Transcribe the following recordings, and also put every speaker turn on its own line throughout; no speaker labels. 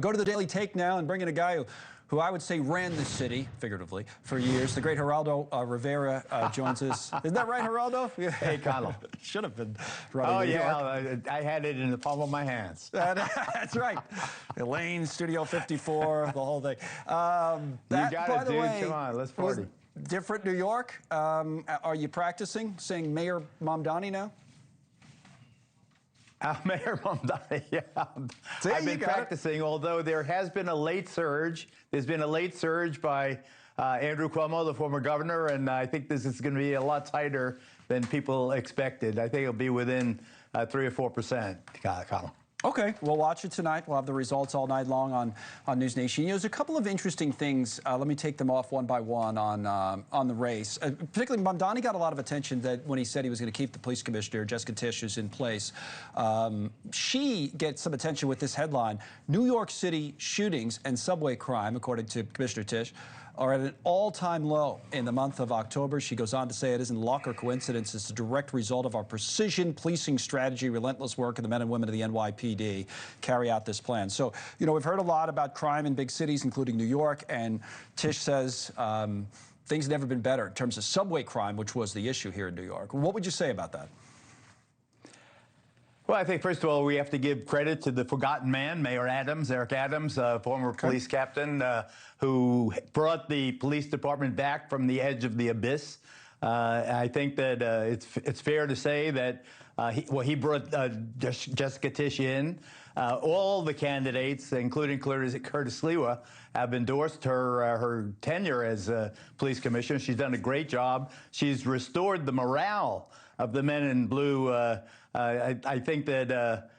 Go to the Daily Take now and bring in a guy who I would say ran the city, figuratively, for years. The great Geraldo Rivera joins us. Isn't that right, Geraldo?
Hey, Connell.
Should have been running New York.
I had it in the palm of my hands.
That's right. Elaine, Studio 54, the whole thing.
You got it, dude. Come on, let's party.
Different New York. Are you practicing saying Mayor Mamdani now?
Mayor Mamdani, yeah. I've been practicing, although there has been a late surge. There's been a late surge by Andrew Cuomo, the former governor, and I think this is going to be a lot tighter than people expected. I think it'll be within 3 or 4%, Connell.
Okay, we'll watch it tonight. We'll have the results all night long on NewsNation. You know, there's a couple of interesting things. Let me take them off one by one on the race. Particularly, Mamdani got a lot of attention that when he said he was going to keep the police commissioner, Jessica Tisch, who's in place. She gets some attention with this headline: New York City shootings and subway crime, according to Commissioner Tisch, are at an all-time low in the month of October. She goes on to say it isn't luck or coincidence. It's a direct result of our precision policing strategy, relentless work of the men and women of the NYPD carry out this plan. So, you know, we've heard a lot about crime in big cities, including New York, and Tisch says things have never been better in terms of subway crime, which was the issue here in New York. What would you say about that?
Well, I think, first of all, we have to give credit to the forgotten man, Mayor Eric Adams, former police captain, who brought the police department back from the edge of the abyss. I think that it's fair to say that he brought Jessica Tisch in. All the candidates, including Curtis Sliwa, have endorsed her tenure as police commissioner. She's done a great job. She's restored the morale of the men in blue. I think that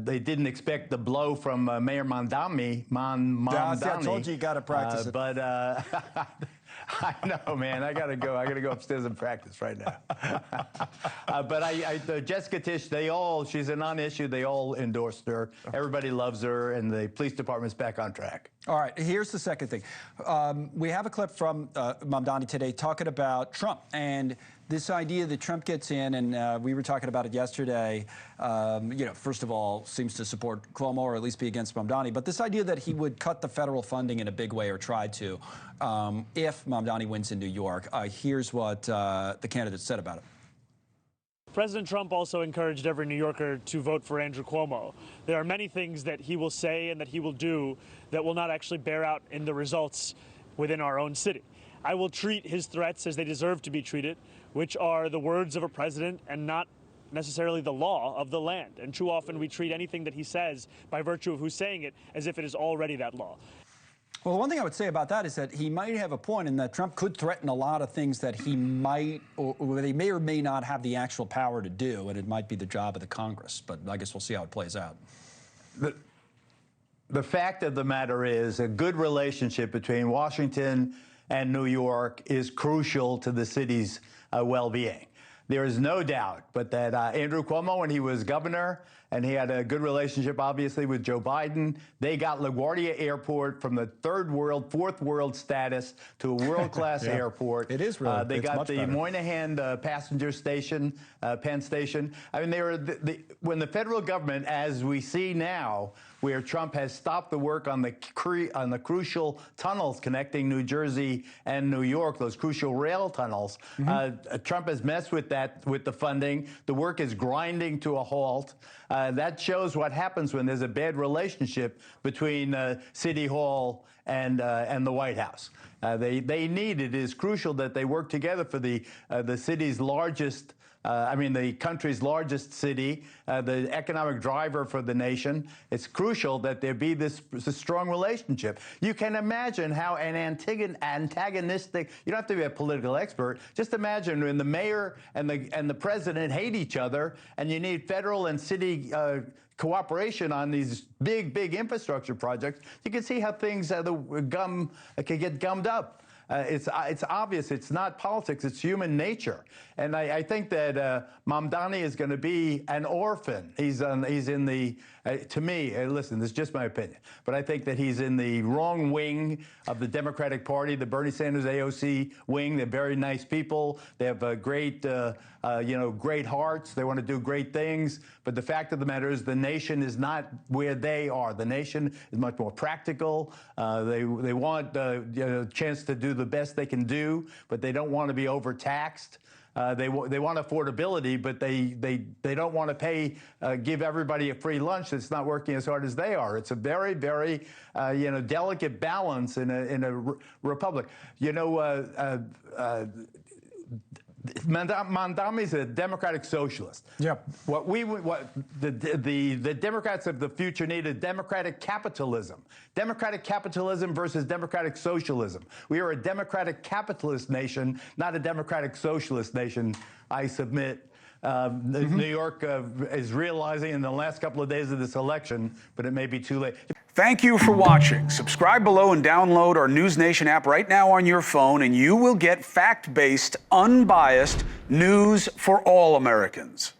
they didn't expect the blow from Mayor Mamdani.
I told you got to practice it.
But I know, man. I gotta go upstairs and practice right now. But Jessica Tisch, she's a non-issue. They all endorsed her. Everybody loves her, and the police department's back on track.
All right, here's the second thing. We have a clip from Mamdani today talking about Trump and this idea that Trump gets in, and we were talking about it yesterday, you know, first of all, seems to support Cuomo or at least be against Mamdani, but this idea that he would cut the federal funding in a big way or try to if Mamdani wins in New York. Here's what the candidate said about it.
President Trump also encouraged every New Yorker to vote for Andrew Cuomo. There are many things that he will say and that he will do that will not actually bear out in the results within our own city. I will treat his threats as they deserve to be treated, which are the words of a president and not necessarily the law of the land. And too often we treat anything that he says by virtue of who's saying it as if it is already that law.
Well, one thing I would say about that is that he might have a point in that Trump could threaten a lot of things that he might, or they may or may not have the actual power to do, and it might be the job of the Congress. But I guess we'll see how it plays out.
The fact of the matter is a good relationship between Washington and New York is crucial to the city's well-being. There is no doubt but that Andrew Cuomo, when he was governor, and he had a good relationship, obviously, with Joe Biden, they got LaGuardia Airport from the third world, fourth world status to a world-class airport.
It is really.
They got the Moynihan passenger station, Penn Station. I mean, they were when the federal government, as we see now, where Trump has stopped the work on the crucial tunnels connecting New Jersey and New York, those crucial rail tunnels. Trump has messed with that, with the funding. The work is grinding to a halt. That shows what happens when there's a bad relationship between City Hall and the White House. It is crucial that they work together for the city's largest, the country's largest city, the economic driver for the nation. It's crucial that there be this strong relationship. You can imagine how an antagonistic, you don't have to be a political expert, just imagine when the mayor and the president hate each other, and you need federal and city cooperation on these big infrastructure projects. You can see how things can get gummed up. It's obvious. It's not politics. It's human nature. And I think that Mamdani is going to be an orphan. He's in the To me, listen, this is just my opinion, but I think that he's in the wrong wing of the Democratic Party, the Bernie Sanders AOC wing. They're very nice people. They have great, great hearts. They want to do great things. But the fact of the matter is the nation is not where they are. The nation is much more practical. They want a chance to do the best they can do, but they don't want to be overtaxed. They want affordability, but they don't want to give everybody a free lunch that's not working as hard as they are. It's a very, very delicate balance in a republic. Mamdani is a democratic socialist.
Yep.
What the Democrats of the future need is democratic capitalism. Democratic capitalism versus democratic socialism. We are a democratic capitalist nation, not a democratic socialist nation, I submit. New York is realizing in the last couple of days of this election, but it may be too late.
Thank you for watching. Subscribe below and download our NewsNation app right now on your phone, and you will get fact-based, unbiased news for all Americans.